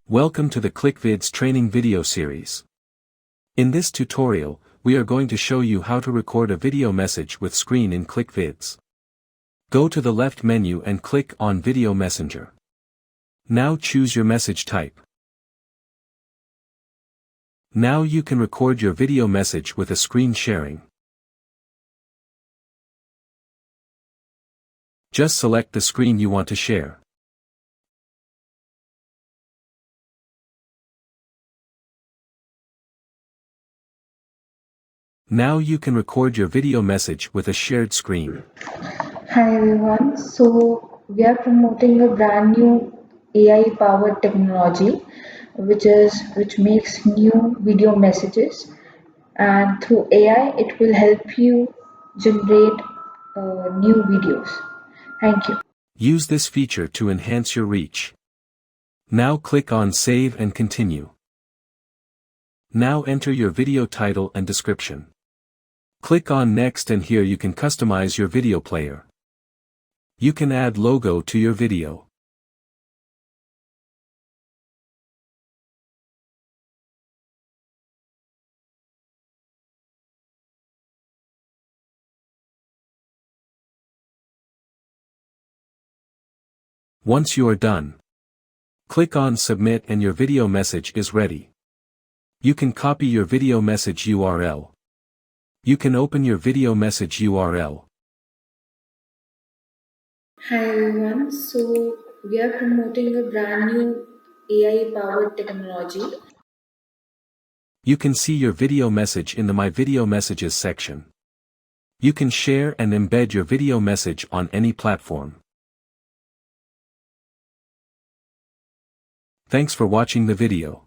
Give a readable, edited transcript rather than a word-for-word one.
Welcome to the KlickVidz training video series. In this tutorial, we are going to show you how to record a video message with screen in KlickVidz. Go to the left menu and click on Video Messenger. Now choose your message type. Now you can record your video message with a screen sharing. Just select the screen you want to share. Now you can record your video message with a shared screen. Hi everyone, so we are promoting a brand new AI powered technology which makes new video messages, and through AI it will help you generate new videos. Thank you. Use this feature to enhance your reach. Now click on Save and Continue. Now enter your video title and description. Click on Next and here you can customize your video player. You can add logo to your video. Once you are done, click on Submit and your video message is ready. You can copy your video message URL. You can open your video message URL. Hi everyone, so we are promoting a brand new AI powered technology. You can see your video message in the My Video Messages section. You can share and embed your video message on any platform. Thanks for watching the video.